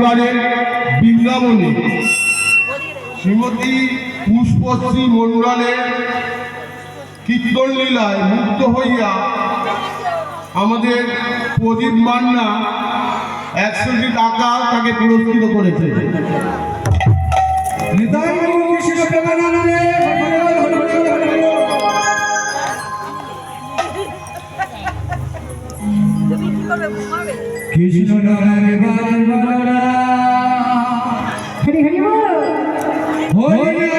পরিবারের বৃন্দাবনে শ্রীমতী পুষ্পশ্রী মণ্ডলের কীর্তন লীলায় মুগ্ধ হইয়া আমাদের প্রদীপ মান্না 100টি টাকা তাকে পুরস্কৃত করেছে। কৃষ্ণ হরি হরি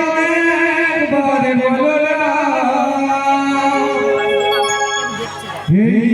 এই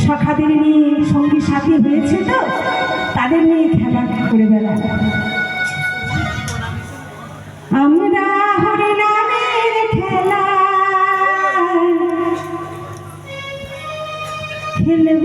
সখাদের নিয়ে সঙ্গী সাথী হয়েছে তো তাদের নিয়ে খেলা করে বেলা। আমরা হরি নামের খেলা খেলব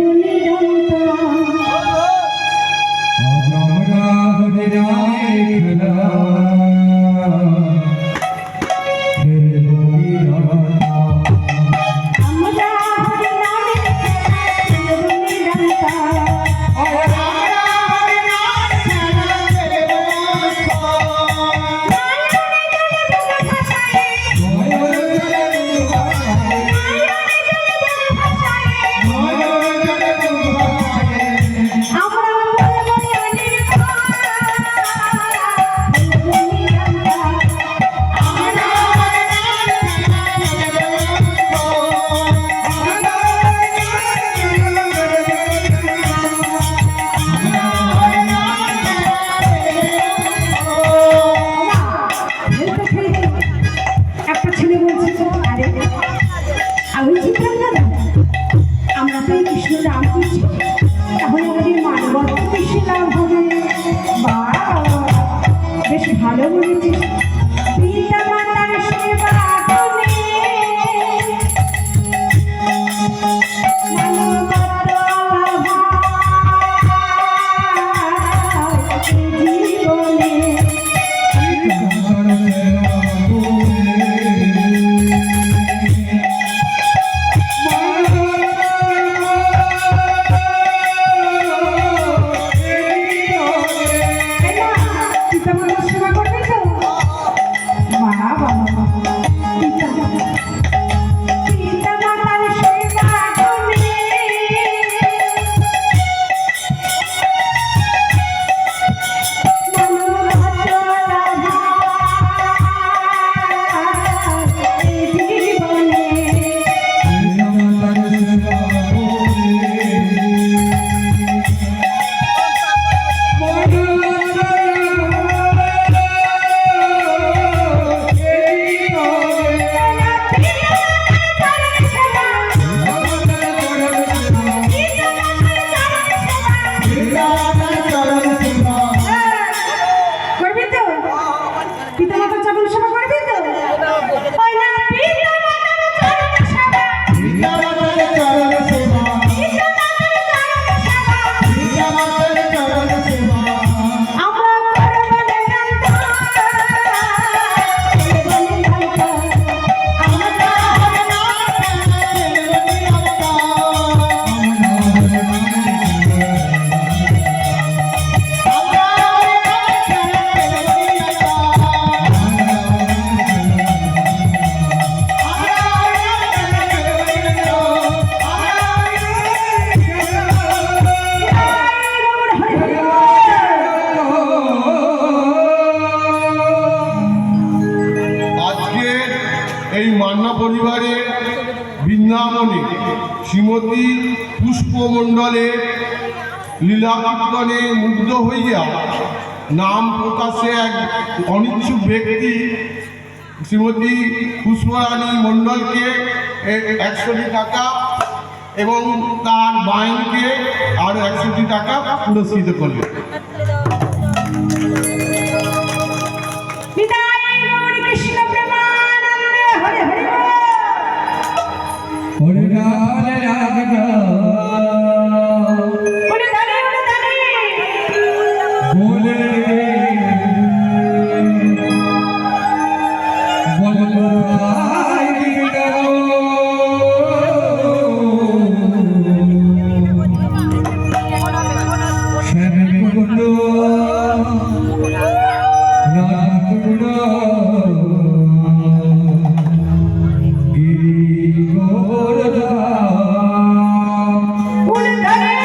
শ্রীমতী পুষ্পমণ্ডলের লীলা কীর্তনে মুগ্ধ হইয়া নাম প্রকাশে এক অনিচ্ছুক ব্যক্তি শ্রীমতী পুষ্পরানী মণ্ডলকে 100টি টাকা এবং তার বাইনকে আরও 100টি টাকা পুরস্কৃত করলেন। নিতাই গৌর কৃষ্ণ প্রেমানন্দে হরে হরে বল। হরে রাম রাম রাম বলে দাঁড়ে বলে বলো ভাই গো শ্যামে গুলো রাম গুলো গিরি গোরধা বলে দাঁড়ে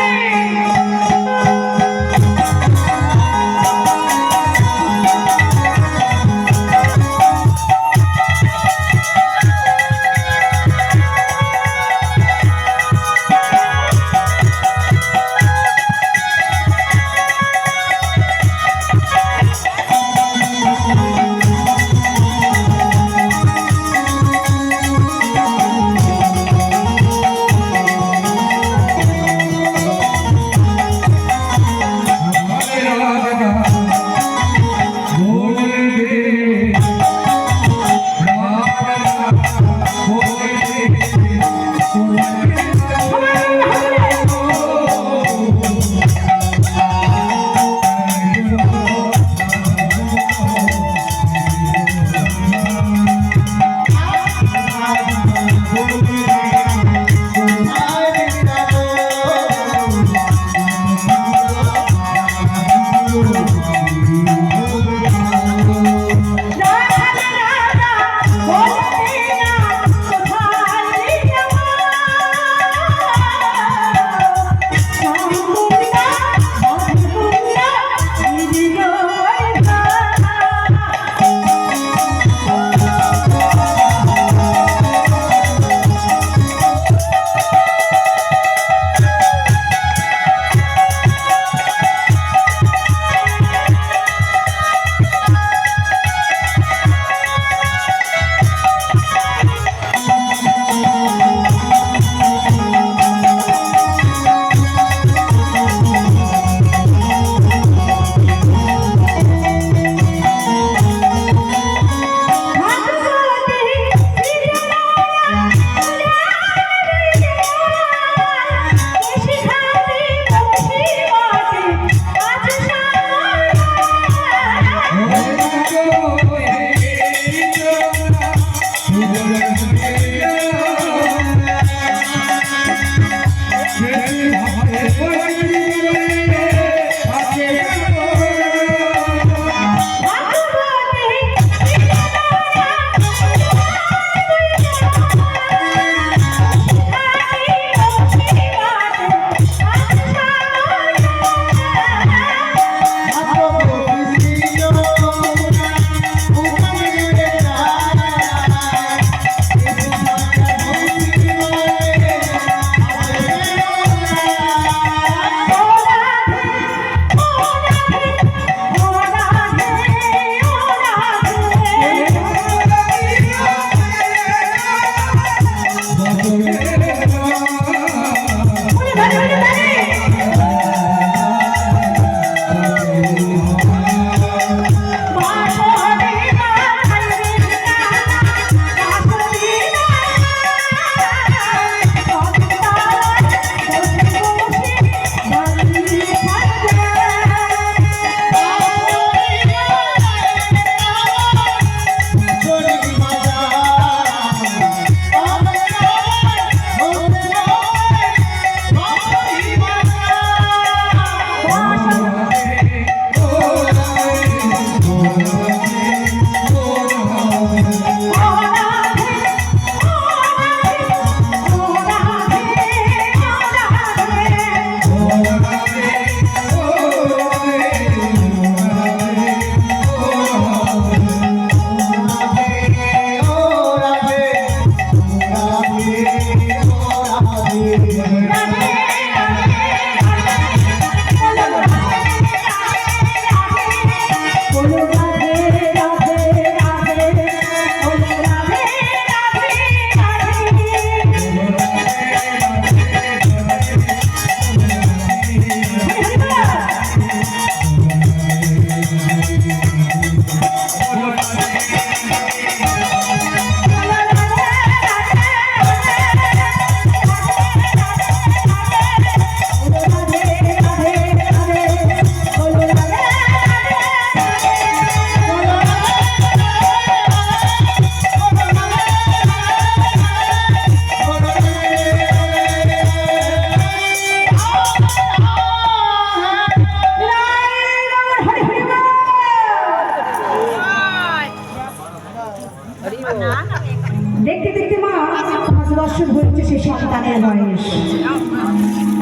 তাদের বয়স।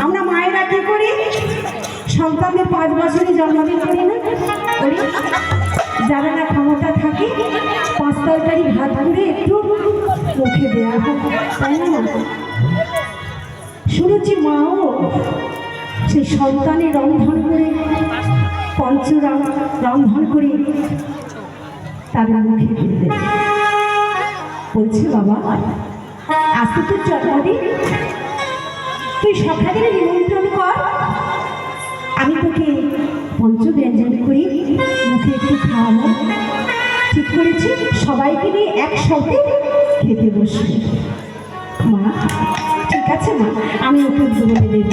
আমরা মায়েরা কি করি? সন্তানদের 5 বছরে জন্মদিন করি না? করি। যারা না ক্ষমতা থাকে 5 তরকারি ভাত করে একটু মুখে দেওয়া হয়, তাই না? শুনেছি মাও সেই সন্তানের রন্ধন করে রন্ধন করে তাদের মুখে দিয়ে দেয়। বলছি বাবা, আজ তো তোর জন্মদিন, তুই সকালে নিমন্ত্রণ কর, আমি তোকে পঞ্চব্যঞ্জন করি মুখে একটু খাওয়াবো। ঠিক করেছি, সবাইকে নিয়ে একসাথে খেতে বসবে। মা ঠিক আছে মা, আমি ওকে বলে দেব,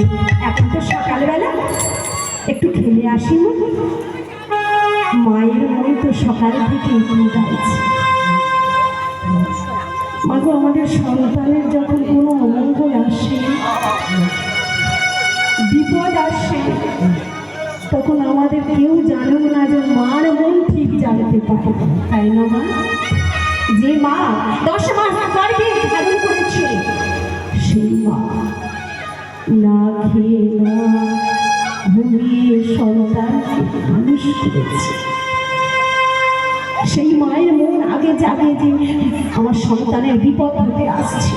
এখন তো সকালবেলা একটু খেলে আসি না। মায়ের মন তো সকাল থেকে এগিয়ে যাচ্ছে। মাগো, আমাদের সন্তানের যখন কোনো অমঙ্গল আসে, বিপদ আসে, তখন আমাদের কেউ জানো না যে মার মন ঠিক জানতে পারে, তাই না মা? যে মা 10 মাস গর্ভে ধারণ করেছে, সেই মা না খেয়ে না ঘুমিয়ে সন্তানকে মানুষ করেছে। সেই মায়ের মন আগে জাগে যে আমার সন্তানের বিপদ হতে আসছে।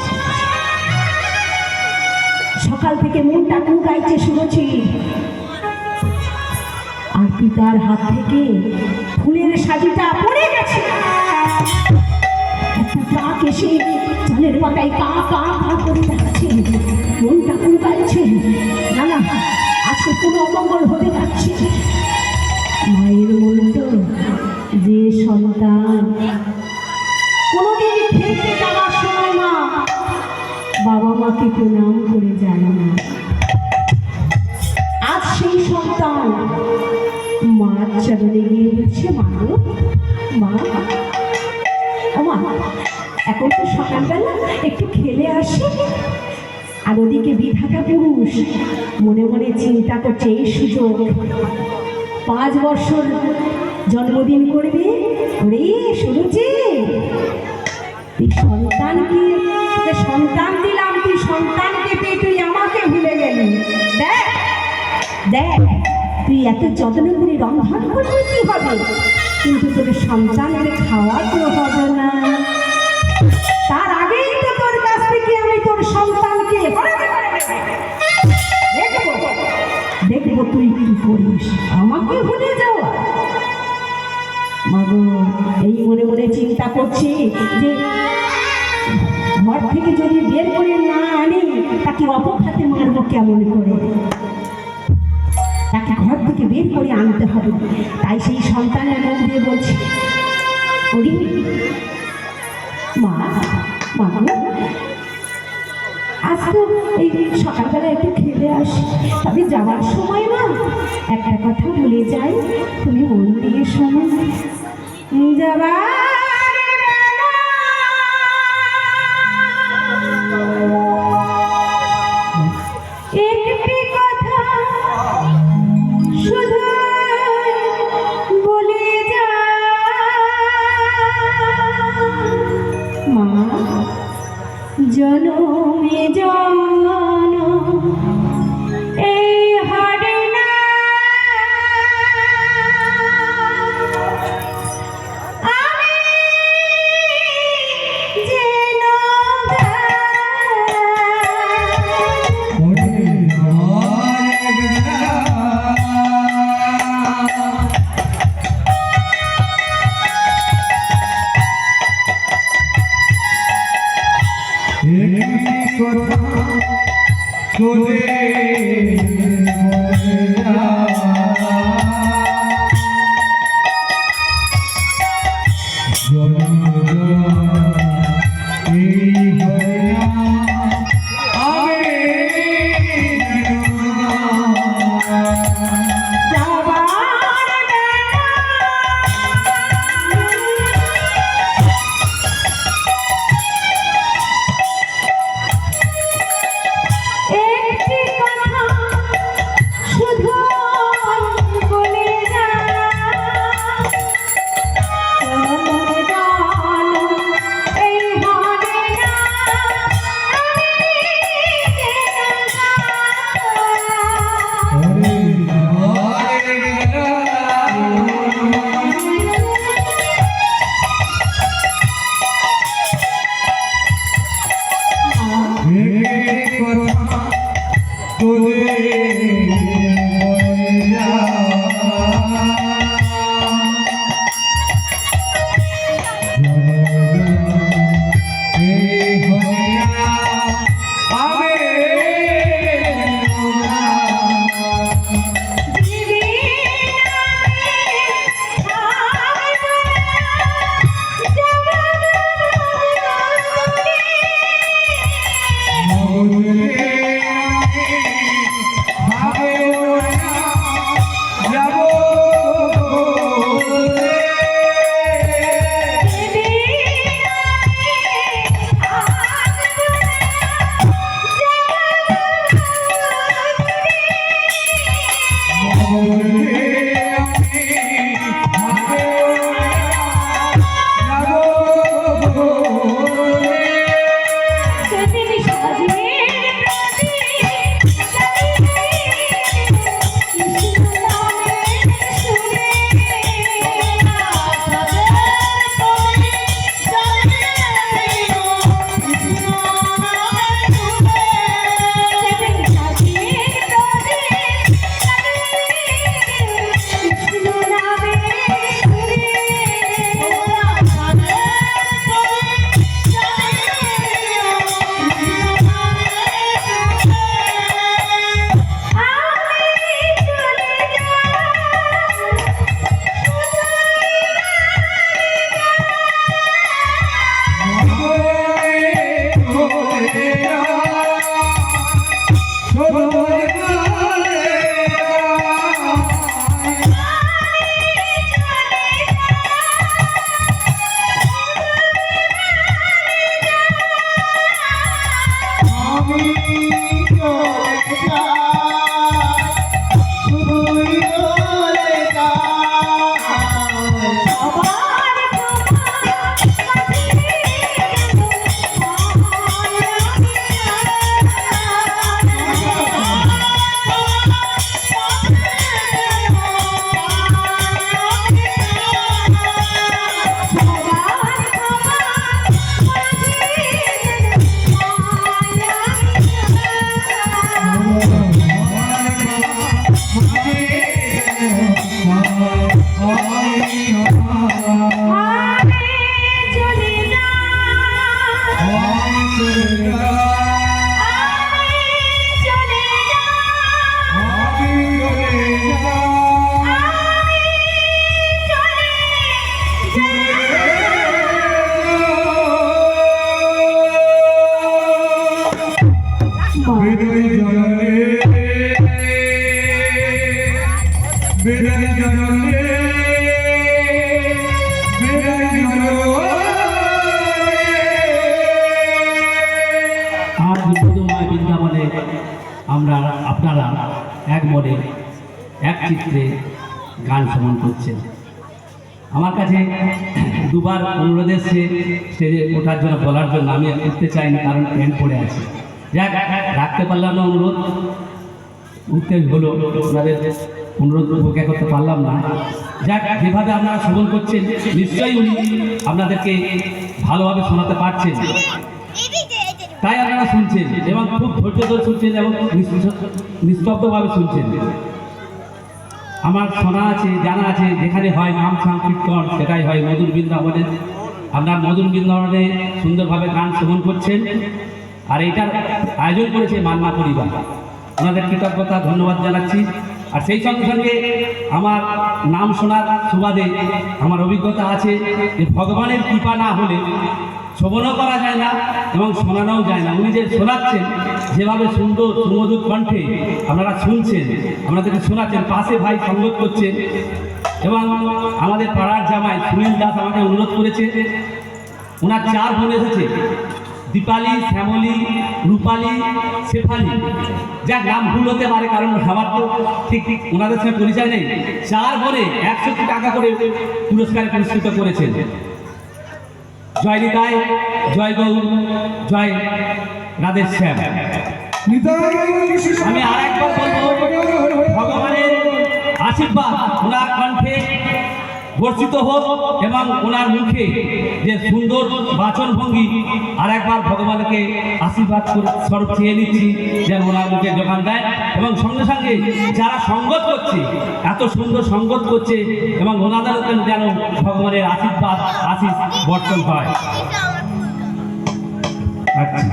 সকাল থেকে মনটা কুকাইছে শুনেছি, আর পিতার হাত থেকে ফুলের সাজিটা পড়ে গেছে। একটা কাক এসে চালের পাতায় কা কা কা করে যাচ্ছে, মনটা কুকাইছে, না না আজকে কোনো অমঙ্গল হতে যাচ্ছে। মায়ের মন তো, যে সন্তান কোনোদিন খেলতে যাওয়ার সময় মা বাবা মাকে প্রণাম করে যায় না, আজ সেই সন্তান মার চরণে গিয়ে বলছে, মা মা ও মা, এখন তো সকালবেলা একটু খেলে আসি। আর ওদিকে বিধাতা পুরুষ মনে মনে চিন্তা করছে, এই সুযোগ 5 বছর জন্মদিন করবে, ওরে শুনেছি তুই সন্তানকে সন্তান দিলাম, তুই সন্তানকে পেয়ে তুই আমাকে ভুলে গেলি। দেখ দেখ, তুই এত যত্ন করে রন্ধন করবি কি হবে, কিন্তু তোর সন্তানকে খাওয়াতে হবে না। তার আগেই তো তোর কাছ থেকে আমি তোর সন্তানকে দেখবো দেখবো তুই কি করিস, আমাকে ভুলে যাওয়া। মাগো, এই মনে মনে চিন্তা করছি যে ঘর থেকে যদি বের করে না আনি, তাকে অপখাতে মারবো কেমন করে, তাকে ঘর থেকে বের করে আনতে হবে। তাই সেই সন্তানের মুখ দিয়ে বলছি, ওরে মা মা, আজ তো এই সকালবেলা একটু খেলে আসি, তবে যাওয়ার সময় না একটা কথা বলে যাই, তুমি মন দিয়ে শোনো। যাবার একটি কথা শুধু বলে যা, মা জনমে জনম এই হারে না আমি আপনারা এক মনে এক চিত্রে গান শ্রবণ করছেন। আমার কাছে দুবার অনুরোধ এসছে স্টেজে ওঠার জন্য, বলার জন্য। আমি উঠতে চাইনি, কারণ প্যান্ট পড়ে আছে। যাক, রাখতে পারলাম না অনুরোধ, উঠতে হলো, ওনাদের অনুরোধ উপেক্ষা করতে পারলাম না। যাক, যেভাবে আপনারা শ্রবণ করছেন নিশ্চয়ই উনি আপনাদেরকে ভালোভাবে শোনাতে পারছেন, তাই আপনারা শুনছেন এবং খুব ধৈর্য ধরে শুনছেন এবং নিস্তব্ধভাবে শুনছেন। আমার শোনা আছে, জানা আছে, যেখানে হয় নাম সংকীর্তন সেটাই হয় মধুর বৃন্দাবনে। আপনার মধুর বৃন্দাবনে সুন্দরভাবে গান শ্রবণ করছেন, আর এটার আয়োজন করেছে মান্না পরিবার। ওনাদের কৃতজ্ঞতা ধন্যবাদ জানাচ্ছি। আর সেই সঙ্গে সঙ্গে আমার নাম শোনার সুবাদে আমার অভিজ্ঞতা আছে যে ভগবানের কৃপা না হলে শ্রবণও করা যায় না এবং শোনানোও যায় না। উনি যে শোনাচ্ছেন, যেভাবে সুন্দর সুমধুর কণ্ঠে আপনারা শুনছেন, আপনাদেরকে শোনাচ্ছেন, পাশে ভাই সঙ্গত করছেন। এবং আমাদের পাড়ার জামাই সুনীল দাস আমাকে অনুরোধ করেছে, ওনার 4 বোন এসেছে, দীপালি, শ্যামলী, রূপালী, শেফালি। যাক, নাম ভুল হতে পারে, কারণ আমার তো ঠিক ওনাদের সঙ্গে পরিচয় নেই। 4 বোনে 100 টাকা করে পুরস্কারে পুরস্কৃত করেছেন। জয় নিতাই, জয় গৌর, জয় রাধে শ্যাম। আমি আর একবার বলবো, ভগবানের আশীর্বাদ ওনার কণ্ঠে বর্ষিত হোক এবং ওনার মুখে যে সুন্দর বাচনভঙ্গি, আর একবার ভগবানকে আশীর্বাদ করে স্বরূপ চেয়ে নিচ্ছি যেন ওনার মুখে যোগান দেয়। এবং সঙ্গে সঙ্গে যারা সঙ্গত করছে, এত সুন্দর সঙ্গত করছে, এবং ওনাদের যেন ভগবানের আশীর্বাদ আশিস বর্ষণ হয়। আচ্ছা,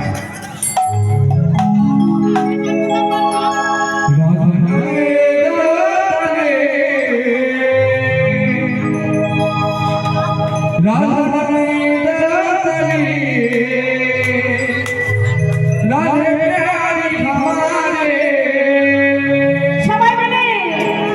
সবাই মিলে রাধে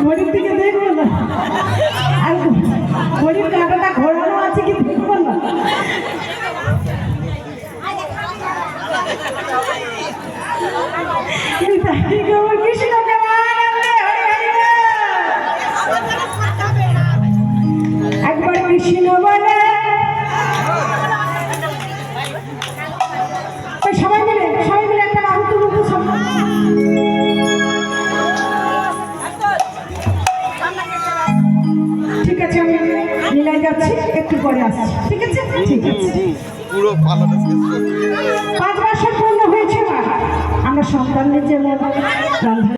ঘড়ির দিকে দেখবো না, আর ঘড়ির কাঁটাটা ঘোরানো আছে কি দেখবো না। নিতাই গৌর কৃষ্ণ প্রেমানন্দে হরি হরি বল। একবার কৃষ্ণ বলে, ওই সবাই মিলে একটা রাহুল তুলুন সব। ঠিক আছে, আমি লীলায় যাচ্ছি, একটু পরে আসছি। ঠিক আছে, ঠিক আছে। পুরো পালাটা শেষ করছি। 5 বছর পূর্ণ হয়েছে মা, আমরা সন্তানদের যেমন রান্না